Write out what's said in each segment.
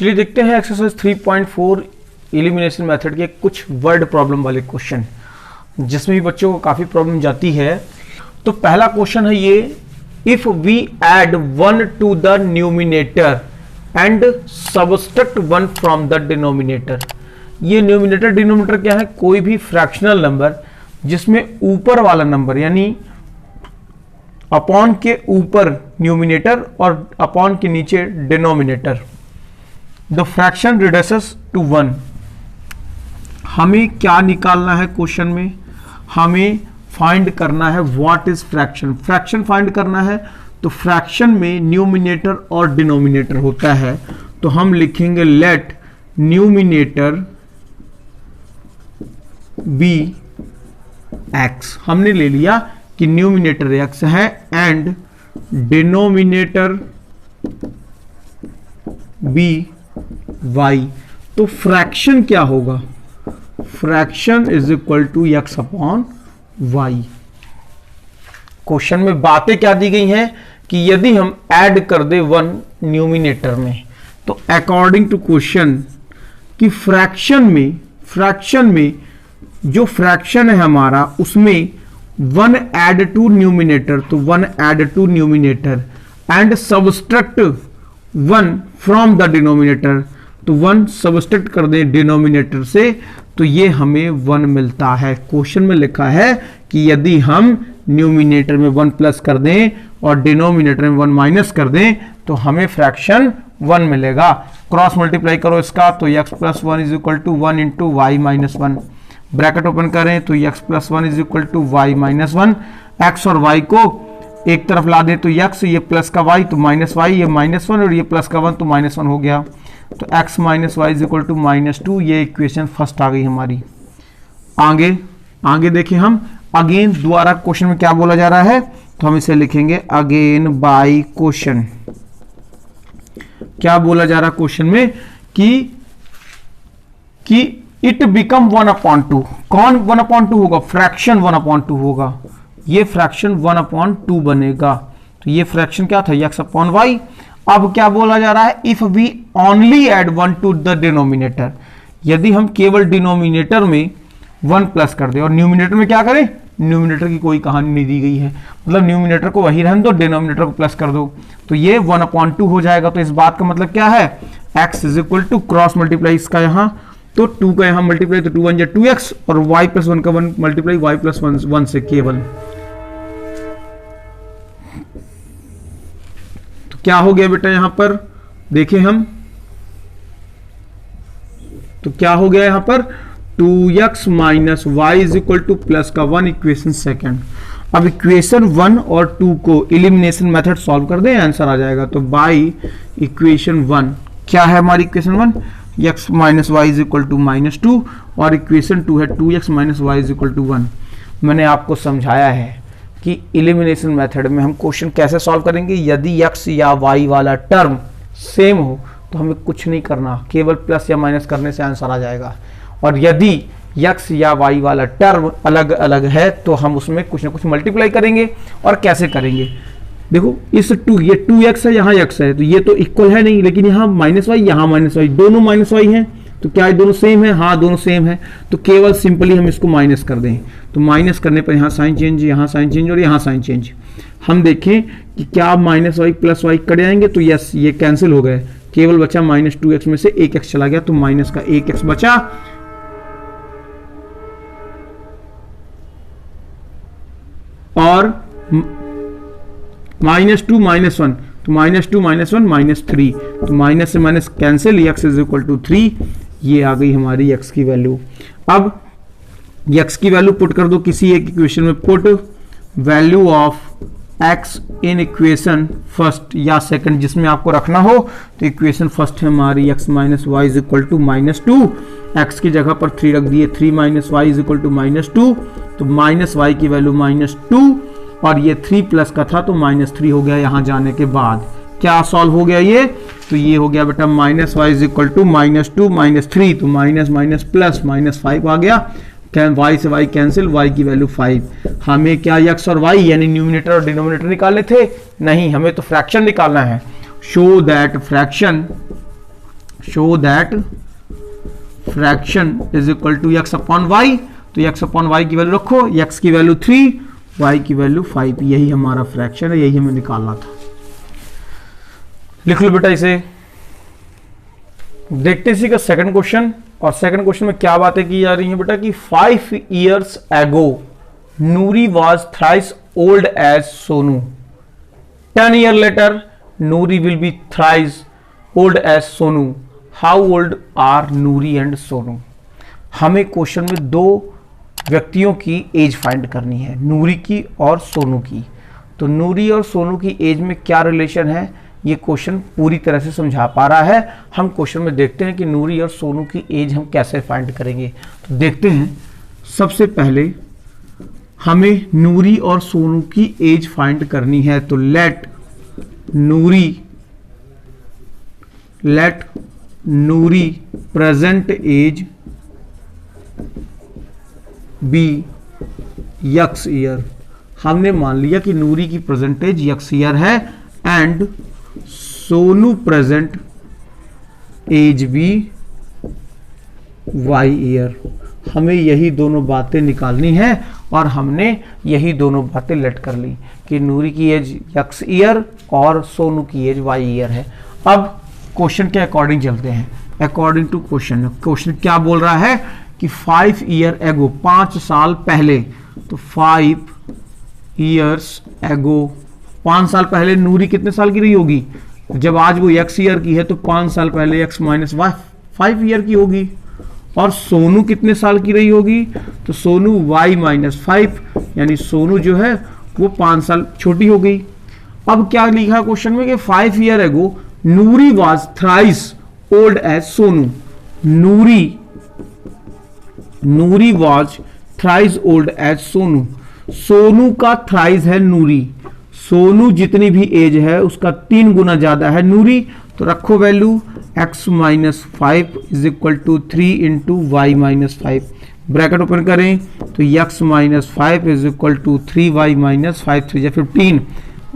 चलिए देखते हैं एक्सरसाइज 3.4 एलिमिनेशन मेथड के कुछ वर्ड प्रॉब्लम वाले क्वेश्चन, जिसमें भी बच्चों को काफी प्रॉब्लम जाती है। तो पहला क्वेश्चन है ये, if we add 1 to the numerator and subtract 1 from the denominator. ये न्यूमिनेटर डिनोमिनेटर क्या है? कोई भी फ्रैक्शनल नंबर जिसमें ऊपर वाला नंबर यानी अपॉन के ऊपर न्यूमिनेटर और अपॉन के नीचे denominator, the fraction reduces to 1। हमें क्या निकालना है क्वेश्चन में? हमें फाइंड करना है what is fraction. Fraction find करना है तो फ्रैक्शन में न्यूमिनेटर और डिनोमिनेटर होता है, तो हम लिखेंगे लेट न्यूमिनेटर बी एक्स। हमने ले लिया कि न्यूमिनेटर एक्स है एंड डिनोमिनेटर बी वाई। तो फ्रैक्शन क्या होगा? Fraction is equal to X upon Y. Question में बातें क्या दी गई हैं कि यदि हम ऐड कर दे 1 न्यूमिनेटर में, तो अकॉर्डिंग टू क्वेश्चन कि फ्रैक्शन में जो फ्रैक्शन है हमारा उसमें 1 ऐड टू न्यूमिनेटर, तो 1 add to numerator and subtract 1 from the denominator, तो 1 सबट्रैक्ट कर दें डिनोमिनेटर से, तो ये हमें 1 मिलता है। क्वेश्चन में लिखा है कि यदि हम न्यूमिनेटर में 1 प्लस कर दें और डिनोमिनेटर में 1 माइनस कर दें तो हमें फ्रैक्शन 1 मिलेगा। क्रॉस मल्टीप्लाई करो इसका, तो x plus 1 is equal to 1 into Y minus 1। Bracket open करें तो x plus 1 is equal to Y minus 1। X और वाई को एक तरफ ला दे तो x, ये प्लस का y तो माइनस वाई, ये माइनस 1 और ये प्लस का 1 तो माइनस 1 हो गया। तो x minus Y is equal to -2। ये इक्वेशन फर्स्ट आ गई हमारी। आगे देखें हम, अगेन द्वारा क्वेश्चन में क्या बोला जा रहा है, तो हम इसे लिखेंगे अगेन बाय क्वेश्चन। क्या बोला जा रहा है क्वेश्चन में कि इट बिकम 1/2। कौन 1/2 होगा? फ्रैक्शन 1/2 होगा। ये फ्रैक्शन 1/2 बनेगा। तो ये फ्रैक्शन क्या था? x upon Y. अब क्या बोला जा रहा है? If we only add 1 to the denominator, यदि हम केवल डिनोमिनेटर में 1 प्लस कर दे और न्यूमिनेटर में क्या करें? न्यूमिनेटर की कोई कहानी नहीं दी गई है, मतलब न्यूमिनेटर को वही रहने दो, डिनोमिनेटर को प्लस कर दो, तो ये 1/2 हो जाएगा। तो इस बात का मतलब क्या है? x is equal to cross multiply इसका यहां, तो 2 का यहां मल्टीप्लाई, तो 2 1 जा 2x और y प्लस 1 का 1 मल्टीप्लाई y प्लस 1 से केवल। तो क्या हो गया बेटा यहां पर? देखें हम, तो क्या हो गया यहां पर? 2x minus Y is equal to plus का 1, इक्वेशन सेकेंड। अब इक्वेशन 1 और 2 को एलिमिनेशन मेथड सॉल्व कर दें, आंसर आ जाएगा। तो बाई इक्वेशन 1 क्या है हमारी? Equation 1 x minus Y is equal to -2 और इक्वेशन 2 है 2x minus Y is equal to 1। मैंने आपको समझाया है कि एलिमिनेशन मेथड में हम क्वेश्चन कैसे सॉल्व करेंगे। यदि x या y वाला टर्म सेम हो तो हमें कुछ नहीं करना, केवल प्लस या माइनस करने से आंसर आ जाएगा। और यदि x या y वाला टर्म अलग अलग है तो हम उसमें कुछ ना कुछ मल्टीप्लाई करेंगे। और कैसे करेंगे? देखो इस ये 2x है, यहाँ x है, तो ये तो इक्वल है नहीं, लेकिन यहाँ -y, यहाँ -y, दोनों -y हैं, तो क्या ये दोनों सेम है? हाँ, दोनों सेम है। तो केवल सिंपली हम इसको माइनस कर दें, तो माइनस करने पर यहाँ साइन चेंज, यहाँ साइन चेंज और यहाँ साइन चेंज। हम देखें कि क्या -y प्लस y कट जाएंगे, तो यस ये कैंसिल हो गए, केवल बचा -2x में से 1x चला गया, तो माइनस का 1x बचा। और -2 -1, तो -2 -1 -3, तो माइनस से minus cancel, x is equal to 3। ये आ गई हमारी x की वैल्यू। अब x की वैल्यू पुट कर दो किसी एक इक्वेशन में, put value of x in equation first या सेकंड, जिसमें आपको रखना हो। तो इक्वेशन फर्स्ट है हमारी x minus Y is equal to -2, x की जगह पर 3 रख दिए, 3 minus Y is equal to -2, तो माइनस वाई की वैल्यू -2 और ये 3 प्लस का था तो -3 हो गया। यहां जाने के बाद क्या सॉल्व हो गया ये? तो ये हो गया बेटा -y इज इक्वल टू -2 -3, तो माइनस माइनस प्लस -5 आ गया। y से y कैंसिल, y की वैल्यू 5। हमें क्या x और y यानी न्यूमिनेटर और डिनोमिनेटर निकालने थे? नहीं, हमें तो फ्रैक्शन निकालना है। Show that fraction show that fraction is equal to X upon Y. तो एक्स अपॉन वाई की वैल्यू रखो, एक्स की वैल्यू 3, वाई की वैल्यू 5। यही हमारा फ्रैक्शन है, यही हमें निकालना था। लिख लो बेटा इसे। देखते हैं इसी का सेकंड क्वेश्चन। और सेकंड क्वेश्चन में क्या बातें की जा रही हैं बेटा कि 5 years ago Noori was thrice old as Sonu. 10 years later Noori will be thrice old as Sonu. How old are Noori and Sonu? हमें क्वेश्चन में दो व्यक्तियों की एज फाइंड करनी है, नूरी की और सोनू की। तो नूरी और सोनू की एज में क्या रिलेशन है, ये क्वेश्चन पूरी तरह से समझा पा रहा है। हम क्वेश्चन में देखते हैं कि नूरी और सोनू की एज हम कैसे फाइंड करेंगे। तो देखते हैं, सबसे पहले हमें नूरी और सोनू की एज फाइंड करनी है। तो let Noori present age be x year. हमने मान लिया कि नूरी की प्रेजेंट एज यक्स ईयर है and Sonu present age be y year. हमें यही दोनों बातें निकालनी है और हमने यही दोनों बातें लेट कर ली कि नूरी की एज यक्स ईयर और सोनू की एज वाई ईयर है। अब क्वेश्चन के अकॉर्डिंग चलते हैं। अकॉर्डिंग टू क्वेश्चन, क्वेश्चन क्या बोल रहा है कि 5 years ago 5 साल पहले। तो 5 years ago 5 साल पहले नूरी कितने साल की रही होगी? जब आज वो x ईयर की है तो 5 साल पहले x माइनस 5 ईयर की होगी। और सोनू कितने साल की रही होगी? तो सोनू y माइनस 5, यानी सोनू जो है वो 5 साल छोटी हो गई। अब क्या लिखा क्वेश्चन में कि 5 years ago Noori was thrice old as Sonu. Noori was thrice old as Sonu. Sonu का थ्राइस है नूरी। सोनू जितनी भी एज है उसका 3 गुना ज्यादा है नूरी। तो रखो value x minus 5 is equal to 3 into Y minus 5। Bracket open करें तो x minus 5 is equal to 3y minus 5, 3 15।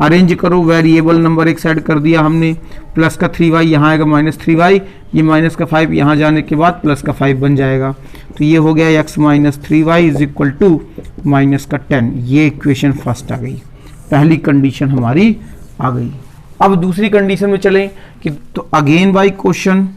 Arrange करो, वेरिएबल नंबर एक साइड कर दिया हमने। प्लस का 3y यहाँ आएगा माइनस 3y, ये माइनस का 5 यहाँ जाने के बाद प्लस का 5 बन जाएगा। तो ये हो गया x minus 3y is equal to minus का 10। ये इक्वेशन फर्स्ट आ गई, पहली कंडीशन हमारी आ गई। अब दूसरी कंडीशन में चलें कि तो अगेन बाय क्वेश्चन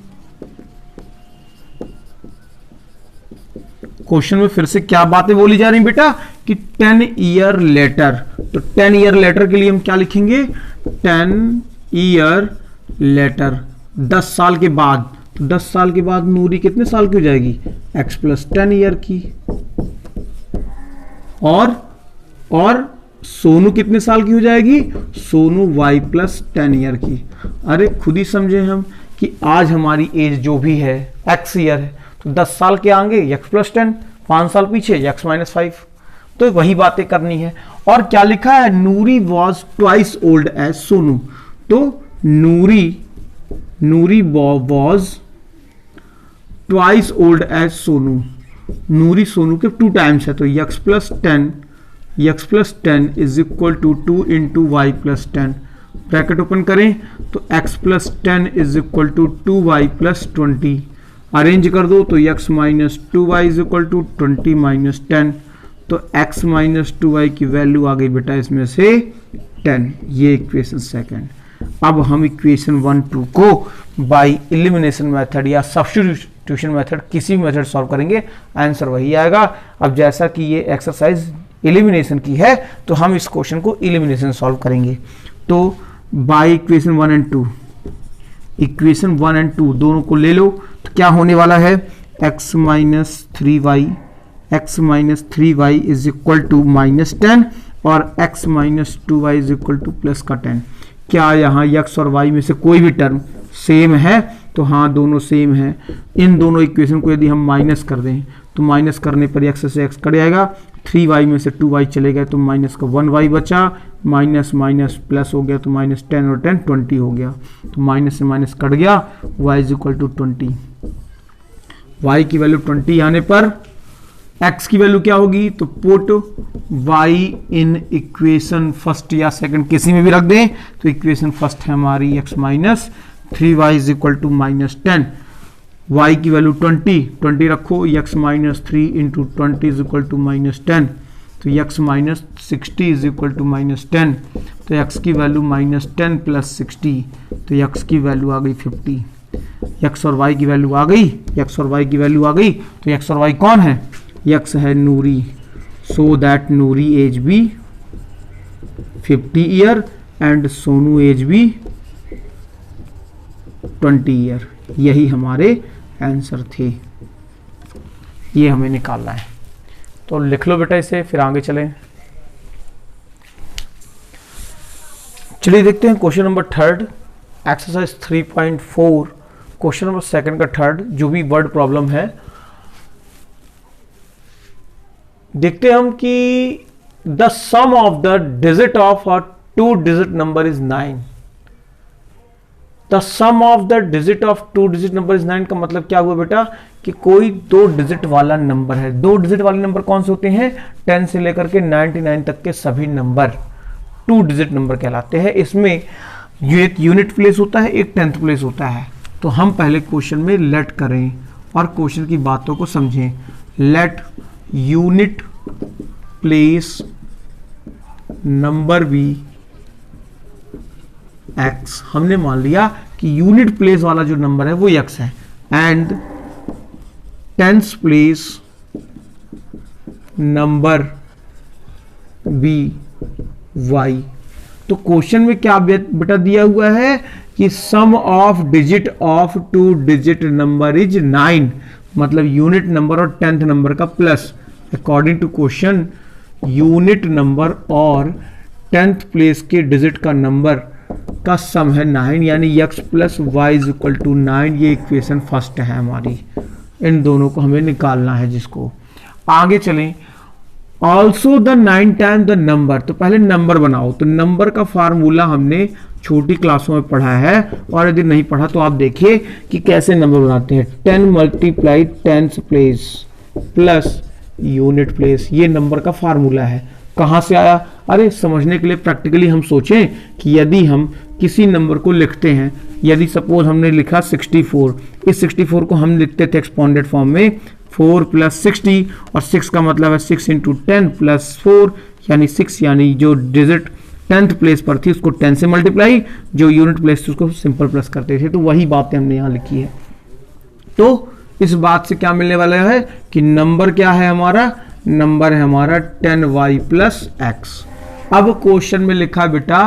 में फिर से क्या बातें बोली जा रही बेटा कि 10 years लेटर। तो 10 years लेटर के लिए हम क्या लिखेंगे? 10 years लेटर, 10 साल के बाद। तो 10 साल के बाद नूरी कितने साल की हो जाएगी? x प्लस 10 years की। और सोनू कितने साल की हो जाएगी? सोनू y प्लस 10 years की। अरे खुद ही समझे हम कि आज हमारी एज जो भी है x ईयर है, तो 10 साल के आगे x प्लस 10, 5 साल पीछे x माइनस 5। तो वही बातें करनी है। और क्या लिखा है? Noori was twice old as Sonu. तो Noori was twice old as Sonu. Noori Sonu के 2 टाइम्स है। तो x plus 10 is equal to 2 into y plus 10। Bracket open करें तो x plus 10 is equal to 2y plus 20। Arrange कर दो तो x minus 2y is equal to 20 minus 10। तो x माइनस 2y की वैल्यू आ गई बेटा इसमें से 10। ये इक्वेशन सेकंड। अब हम इक्वेशन 1, 2 को बाय एलिमिनेशन मेथड या सब्स्टिट्यूशन मेथड, किसी भी मेथड सॉल्व करेंगे, आंसर वही आएगा। अब जैसा कि ये एक्सरसाइज एलिमिनेशन की है तो हम इस क्वेश्चन को एलिमिनेशन सॉल्व करेंगे। तो by equation 1 and 2, equation 1 and 2 दोनों को ले लो। तो क्या होने वाला है? x minus 3y is equal to minus 10 और x minus 2y is equal to plus का 10। क्या यहाँ x और y में से कोई भी टर्म सेम है? तो हाँ, दोनों सेम है। इन दोनों इक्वेशन को यदि हम माइनस कर दें तो माइनस करने पर x से x कट जाएगा, 3y में से 2y चले गए तो माइनस का 1y बचा, माइनस माइनस प्लस हो गया तो माइनस 10 और 10 20 हो गया। तो माइनस से माइनस कट गया, y is equal to 20। y की वैल्यू 20 आने पर x की वैल्यू क्या होगी? तो put y in equation first या सेकंड, किसी में भी रख दें। तो इक्वेशन फर्स्ट है हमारी x minus 3y is equal to -10, y की वैल्यू 20 रखो, x -3 into 20 is equal to -10, तो x -60 इज इक्वल टू -10, तो x की वैल्यू -10 प्लस 60, तो x की वैल्यू आ गई 50। x और y की वैल्यू आ गई, x और y की वैल्यू आ गई, तो x और y कौन है? x है नूरी, सो दैट नूरी एज भी 50 ईयर एंड सोनू एज भी 20 ईयर। यही हमारे आंसर थे, ये हमें निकालना है। तो लिख लो बेटा इसे, फिर आगे चलें। चलिए देखते हैं question number 3 exercise 3.4, question number 2 का 3 जो भी वर्ड प्रॉब्लम है। देखते हैं हम कि the sum of the digit of a 2 digit number is 9। The sum of the digit of 2 digit number is 9 का मतलब क्या हुआ बेटा कि कोई 2 डिजिट वाला नंबर है। 2 डिजिट वाले नंबर कौन से होते हैं? 10 से लेकर के 99 तक के सभी नंबर 2 डिजिट नंबर कहलाते हैं। इसमें एक यूनिट प्लेस होता है, एक 10th प्लेस होता है। तो हम पहले क्वेश्चन में लेट करें और क्वेश्चन की बातों को समझें। Let unit place number be x, हमने मान लिया कि यूनिट प्लेस वाला जो नंबर है वो x है, and 10th place number be y। तो क्वेश्चन में क्या बेटा दिया हुआ है कि sum of digit of 2 digit number is 9, मतलब यूनिट नंबर और 10th नंबर का plus. According to question unit number और 10th प्लेस के डिजिट का नंबर का सम है 9, यानी x plus y is equal to 9। ये इक्वेशन फर्स्ट है हमारी, इन दोनों को हमें निकालना है। जिसको आगे चलें, also the 9 time the number, तो पहले नंबर बनाओ। तो नंबर का फार्मूला हमने छोटी क्लासों में पढ़ा है, और यदि नहीं पढ़ा तो आप देखिए कि कैसे नंबर बनाते हैं। 10 multiply 10th place plus unit place, ये नंबर का फार्मूला है। कहां से आया? अरे समझने के लिए प्रैक्टिकली हम सोचें कि यदि हम किसी नंबर को लिखते हैं, यदि सपोज हमने लिखा 64, इस 64 को हम लिखते थे एक्सपोनेंट फॉर्म में 4 प्लस 60, और 6 का मतलब है 6 इंटू 10 प्लस 4 यानी 6, यानी जो डिजिट 10th प्लेस पर थी उसको 10 से मल्टीप्लाई, जो यूनिट प्लेस थी उसको सिंपल प्लस करते थे। तो वही बातें हमने यहाँ लिखी है। तो इस बात से क्या मिलने वाला है कि नंबर क्या है हमारा? नंबर है हमारा 10y प्लस x। अब क्वेश्चन में लिखा बेटा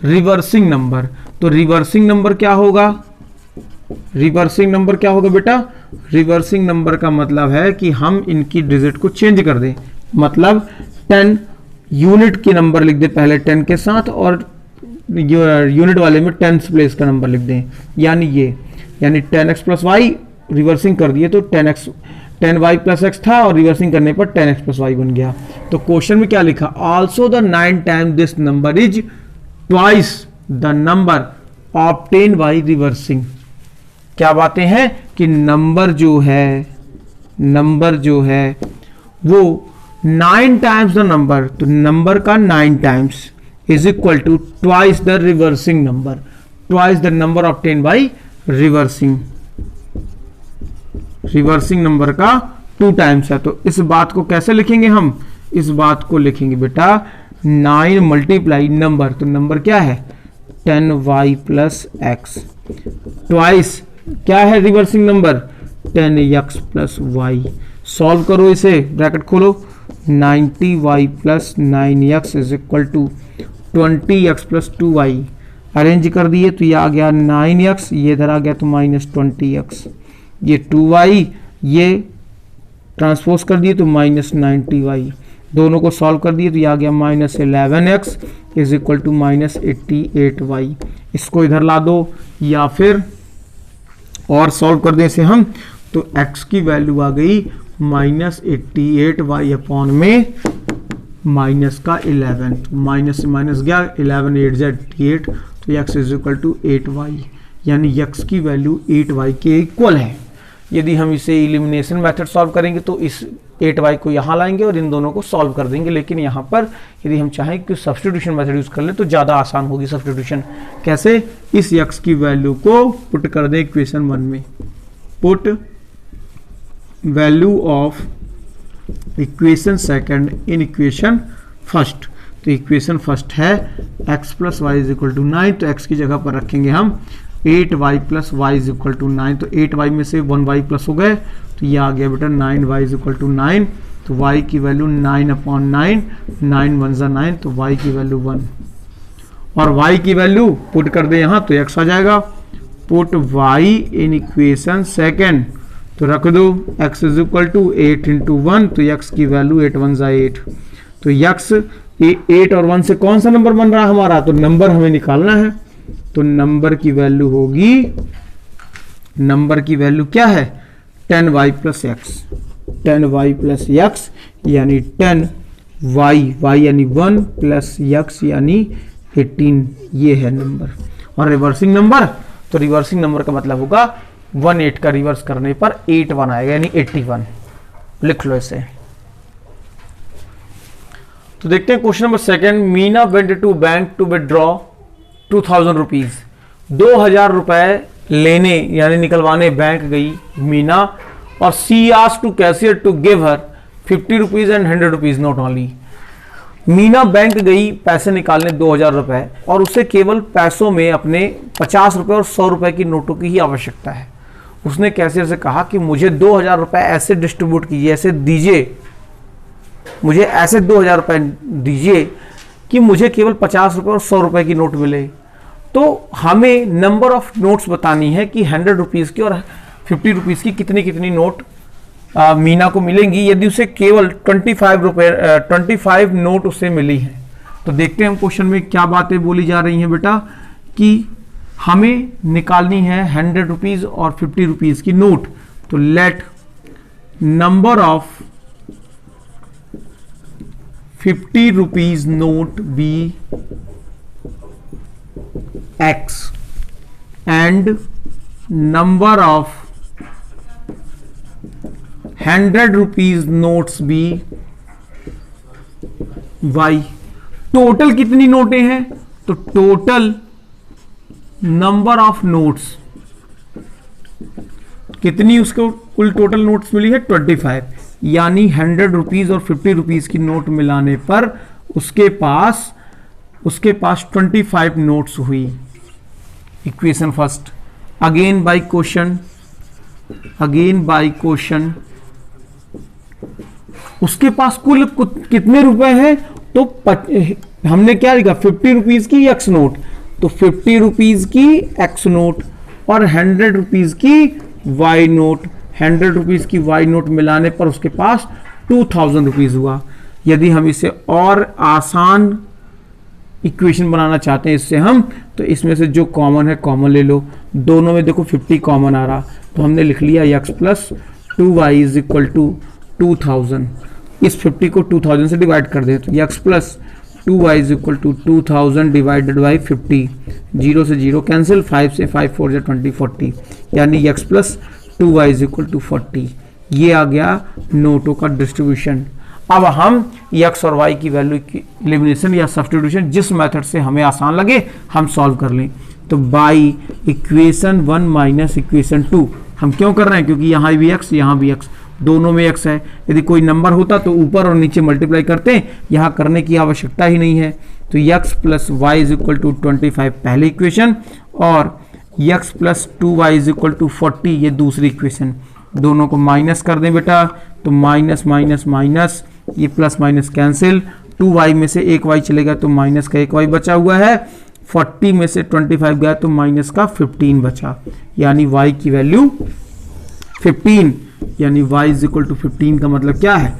रिवर्सिंग नंबर, तो रिवर्सिंग नंबर क्या होगा? रिवर्सिंग नंबर क्या होगा बेटा? रिवर्सिंग नंबर का मतलब है कि हम इनकी डिजिट को चेंज कर दें, मतलब 10 यूनिट के नंबर लिख दे पहले 10 के साथ, और यूनिट वाले में 10th प्लेस का नंबर लिख दें, यानी ये, यानी 10x प्लस वाई रिवर्सिंग कर दिए तो 10y प्लस x था, और रिवर्सिंग करने पर 10x प्लस y बन गया। तो क्वेश्चन में क्या लिखा? Also the 9 time this number is twice the number obtain by reversing. क्या बातें हैं कि नंबर जो है वो 9 टाइम्स द नंबर, तो नंबर का 9 times is equal to twice the reversing number, twice the number obtain by reversing. Reversing number का 2 टाइम्स है। तो इस बात को कैसे लिखेंगे हम? इस बात को लिखेंगे बेटा 9 मल्टीप्लाई नंबर, तो नंबर क्या है? 10y प्लस x, ट्वाइस क्या है reversing number? 10x plus y। Solve करो इसे, ब्रैकेट खोलो, 90y plus 9x is equal to 20x plus 2y। Arrange कर दिए तो ये आ गया 9x, ये इधर आ गया तो माइनस 20x, ये 2y, ये ट्रांसपोज कर दिए तो माइनस 90y। दोनों को सॉल्व कर दिए तो ये आ गया minus 11x is equal to minus 88y। इसको इधर ला दो या फिर और सॉल्व कर दें इसे हम, तो x की वैल्यू आ गई माइनस 88y अपॉन में माइनस का 11, माइनस से माइनस गया, 11 8 z 88, तो x is equal to 8y, यानी x की वैल्यू 8y के इक्वल है। यदि हम इसे इलिमिनेशन मेथड सॉल्व करेंगे तो इस 8y को यहाँ लाएंगे और इन दोनों को सॉल्व कर देंगे, लेकिन यहाँ पर यदि हम चाहें कि सब्स्टिट्यूशन मेथड यूज कर लें तो ज़्यादा आसान होगी सब्स्टिट्यूशन। कैसे? इस x की वैल्यू को पुट कर दें इक्वेशन 1 में, put value of equation second in equation first. तो इक्वेशन फर्स्ट है x plus y is equal to 9, तो x की जगह पर रखेंगे हम 8y plus y is equal to 9, तो 8y में से 1y प्लस हो गए तो ये आ गया बेटा 9y इज इक्वल टू 9, तो y की वैल्यू 9/9, 9 1 ज़ा 9, तो y की वैल्यू 1 और y की वैल्यू पुट कर दे यहाँ तो x आ जाएगा। Put y in equation second, तो रख दो x is equal to 8 into 1, तो x की वैल्यू 8 1 ज़ा 8, तो x 8 और 1 से कौन सा नंबर बन रहा है हमारा, तो नंबर हमें निकालना है। तो नंबर की वैल्यू होगी, नंबर की वैल्यू क्या है 10y plus x, 10y plus x यानी 10y यानी 1 प्लस x यानी 18, ये है नंबर। और रिवर्सिंग नंबर, तो रिवर्सिंग नंबर का मतलब होगा 18 का रिवर्स करने पर 81 आएगा यानी 81, लिख लो इसे। तो देखते हैं question number second. Meena went to bank to withdraw 2000 rupees, 2000 रुपए लेने यानी निकलवाने बैंक गई मीना, और she asked to cashier to give her 50 rupees and 100 rupees note only. Meena bank गई पैसे निकालने 2000 रुपए और उसे केवल पैसों में अपने 50 रुपए और 100 रुपए की नोटों की ही आवश्यकता है। उसने कैशियर से कहा कि मुझे 2000 रुपए ऐसे डिस्ट्रीब्यूट कीजिए, ऐसे दीजिए, मुझे ऐसे 2000 रुपए दीजिए कि मुझे केवल 50 रुपए और 100 रुपए की नोट मिले। तो हमें नंबर ऑफ नोट्स बतानी है कि 100 रुपीज़ की और 50 रुपीज़ की कितनी कितनी नोट मीना को मिलेंगी यदि उसे केवल 25 नोट उसे मिली है। तो देखते हैं हम क्वेश्चन में क्या बातें बोली जा रही हैं बेटा, कि हमें निकालनी है 100 रुपीज़ और 50 रुपीज़ की नोट। तो let number of 50 rupees note be x and number of 100 rupees notes be y। Total कितनी नोटें हैं, तो टोटल नंबर ऑफ नोट्स कितनी, उसको कुल टोटल नोट्स मिली है 25, यानी 100 रुपीज और 50 रुपीज की नोट मिलाने पर उसके पास 25 नोट्स हुई। Equation first, again by question उसके पास कुल कितने रुपए हैं, तो हमने क्या लिखा 50 रुपीज की x नोट, तो 50 रुपीज की x नोट और 100 रुपीज की y नोट, 100 रुपीज की y नोट मिलाने पर उसके पास 2000 रुपीज हुआ। यदि हम इसे और आसान इक्वेशन बनाना चाहते हैं इससे हम, तो इसमें से जो कॉमन है कॉमन ले लो, दोनों में देखो 50 कॉमन आ रहा, तो हमने लिख लिया x plus 2y is equal to 2000। इस 50 को 2000 से डिवाइड कर दे तो x plus 2y is equal to 2000 divided by 50, 0 से 0 कैंसिल, 5 से 5 4 जा 20 40, यानी x plus 2y is equal to 40। ये आ गया नोटों का डिस्ट्रीब्यूशन। अब हम x और y की वैल्यू की एलिमिनेशन या सब्स्टिट्यूशन जिस मेथड से हमें आसान लगे हम सॉल्व कर लें। तो बाई इक्वेशन 1 माइनस इक्वेशन 2 हम क्यों कर रहे हैं, क्योंकि यहाँ भी x यहाँ भी x, दोनों में x है। यदि कोई नंबर होता तो ऊपर और नीचे मल्टीप्लाई करते हैं, यहाँ करने की आवश्यकता ही नहीं है। तो x plus y is equal to 25 पहली इक्वेशन और x plus 2y is equal to 40 ये दूसरी इक्वेशन। दोनों को माइनस कर दें बेटा, तो माइनस माइनस माइनस, ये प्लस माइनस कैंसिल, 2y में से एक y चलेगा तो माइनस का एक y बचा हुआ है, 40 में से 25 गया तो माइनस का 15 बचा, यानी y की वैल्यू 15, यानी y इज इक्वल टू 15 का मतलब क्या है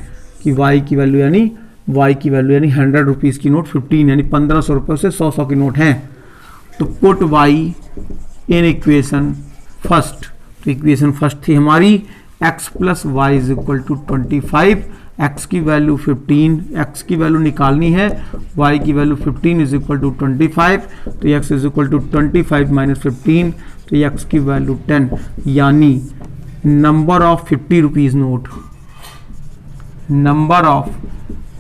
कि y की वैल्यू यानी 100 रुपीज़ की नोट 15 यानी 1500 रुपये से 100 की नोट हैं। तो put y in equation first, तो इक्वेशन फर्स्ट थी हमारी x plus y is equal to 25, x की वैल्यू 15, x की वैल्यू निकालनी है, y की वैल्यू 15 इज इक्वल टू 25, तो x is equal to 25 minus 15, तो x की वैल्यू 10, यानी number of 50 rupees note, number of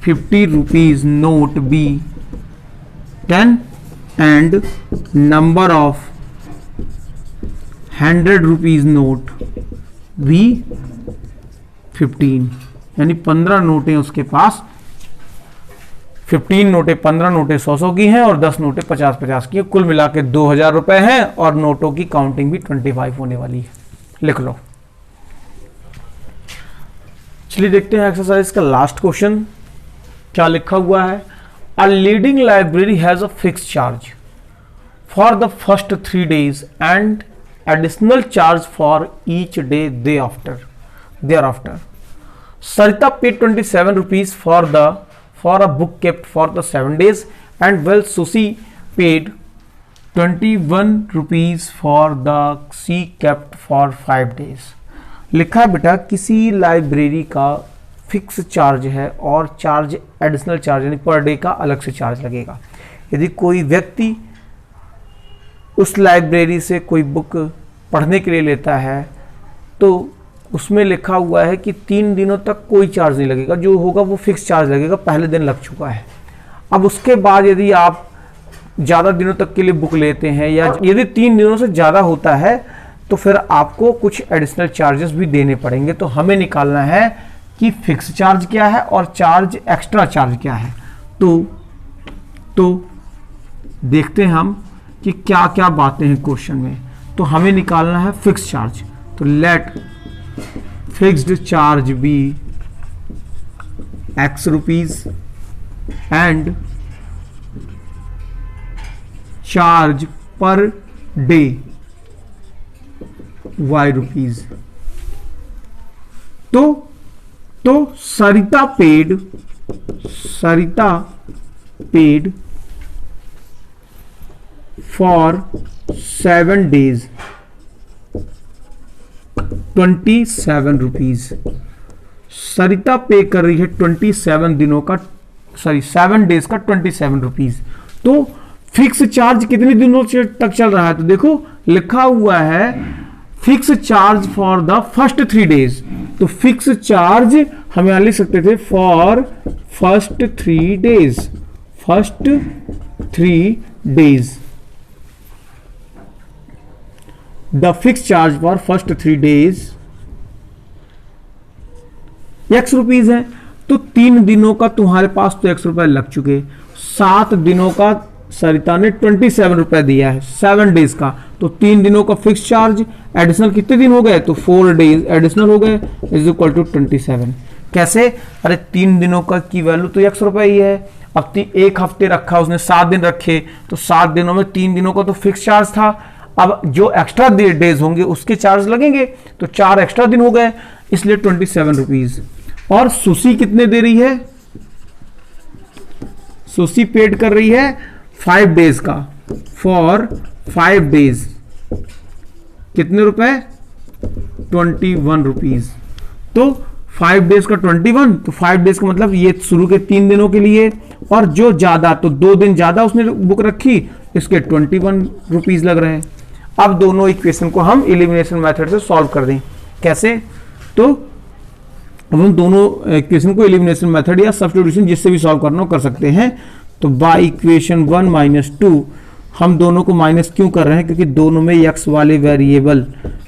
50 rupees note be 10 and number of 100 rupees note भी 15, यानी 15 नोटें उसके पास, 15 नोटें, 15 नोटें 100 की हैं और 10 नोटें 50 की हैं, कुल मिला के 2000 रुपए हैं और नोटों की काउंटिंग भी 25 होने वाली है। लिख लो। चलिए देखते हैं एक्सरसाइज का लास्ट क्वेश्चन क्या लिखा हुआ है। A leading library has a fix charge for the first 3 days and additional charge for each day thereafter. Sarita paid 27 rupees for a book kept for the 7 days and while Susi paid 21 rupees for the she kept for 5 days. लिखा है बेटा किसी library का fix charge है और charge additional charge यानी per day का अलग से चार्ज लगेगा। यदि कोई व्यक्ति उस लाइब्रेरी से कोई बुक पढ़ने के लिए लेता है तो उसमें लिखा हुआ है कि 3 दिनों तक कोई चार्ज नहीं लगेगा, जो होगा वो फिक्स चार्ज लगेगा, पहले दिन लग चुका है। अब उसके बाद यदि आप ज़्यादा दिनों तक के लिए बुक लेते हैं या यदि 3 दिनों से ज़्यादा होता है तो फिर आपको कुछ एडिशनल चार्जेस भी देने पड़ेंगे। तो हमें निकालना है कि फिक्स चार्ज क्या है और चार्ज एक्स्ट्रा चार्ज क्या है। तो देखते हैं हम कि क्या क्या बातें हैं क्वेश्चन में। तो हमें निकालना है फिक्स चार्ज। तो let fixed charge be x rupees and charge per day y rupees. तो Sarita paid for 7 days 27 rupees. Sarita pay कर रही है 27 दिनों का 7 डेज का 27 रुपीज। तो फिक्स चार्ज कितने दिनों तक चल रहा है? तो देखो लिखा हुआ है fix charge for the first 3 days। तो फिक्स चार्ज हम यहां लिख सकते थे for first 3 days, first 3 days। The fix charge for first 3 days x rupees है। तो 3 दिनों का तुम्हारे पास तो x रुपए लग चुके, 7 दिनों का सरिता ने 27 रुपए दिया है 7 डेज का। तो 3 दिनों का फिक्स चार्ज एडिशनल कितने दिन हो गए? तो 4 days एडिशनल हो गए इज इक्वल टू 27। कैसे? अरे 3 दिनों का की वैल्यू तो x रुपए ही है। अब 1 हफ्ते रखा उसने, 7 दिन रखे, तो 7 दिनों में 3 दिनों का तो फिक्स चार्ज था। अब जो एक्स्ट्रा डेज होंगे उसके चार्ज लगेंगे, तो 4 एक्स्ट्रा दिन हो गए, इसलिए 27 रुपीज। और सुशी कितने दे रही है? सुशी पेड कर रही है 5 days का, फॉर 5 days कितने रुपए? 21 रुपीज। तो 5 days का 21, तो 5 days का मतलब ये शुरू के 3 दिनों के लिए, और जो ज्यादा तो 2 दिन ज्यादा उसने बुक रखी, इसके 21 रुपीज लग रहे हैं। अब दोनों इक्वेशन को हम एलिमिनेशन मेथड से सॉल्व कर दें। कैसे? तो हम दोनों इक्वेशन को एलिमिनेशन मेथड या सब्स्टिट्यूशन जिससे भी सॉल्व करना हो कर सकते हैं। तो बाय इक्वेशन 1 माइनस 2 हम दोनों को माइनस क्यों कर रहे हैं? क्योंकि दोनों में x वाले वेरिएबल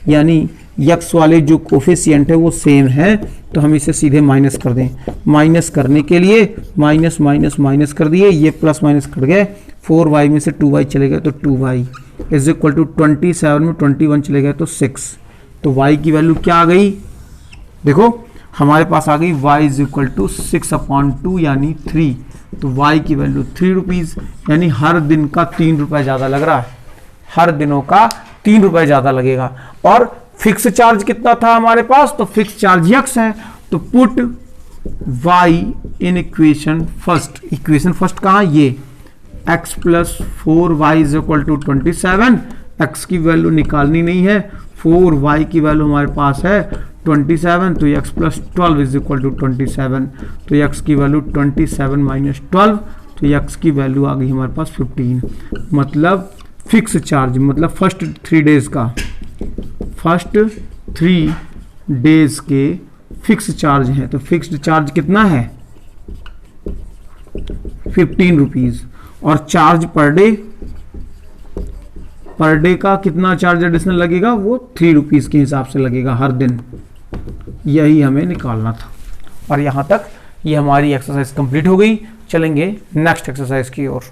यानी x वाले जो कोफिशिएंट है वो सेम है, तो हम इसे सीधे माइनस कर दें। माइनस करने के लिए माइनस माइनस माइनस कर दिए, ये प्लस माइनस कर गए, 4y में से 2y चले गए तो 2y इज इक्वल टू 27 में 21 चले गए तो 6। तो y की वैल्यू क्या आ गई? देखो हमारे पास आ गई y इज इक्वल टू 6/2 यानी 3। तो y की वैल्यू 3 रुपीज, यानी हर दिन का 3 रुपए ज्यादा लग रहा है, हर दिनों का 3 रुपए ज्यादा लगेगा। और फिक्स चार्ज कितना था हमारे पास? तो फिक्स चार्ज x है। तो put y in equation first. Equation first कहां? ये x plus 4y is equal to 27। x की वैल्यू निकालनी नहीं है, 4y की वैल्यू हमारे पास है 27, तो x plus 12 is equal to 27। तो x की वैल्यू 27 माइनस 12, तो x की वैल्यू आ गई हमारे पास 15। मतलब फिक्स चार्ज मतलब फर्स्ट 3 days का, फर्स्ट 3 डेज के फिक्स चार्ज हैं, तो फिक्स्ड चार्ज कितना है 15 रुपीज, और चार्ज पर डे का कितना चार्ज एडिशनल लगेगा, वो 3 रुपीज के हिसाब से लगेगा हर दिन। यही हमें निकालना था। और यहां तक ये हमारी एक्सरसाइज कंप्लीट हो गई। चलेंगे नेक्स्ट एक्सरसाइज की ओर।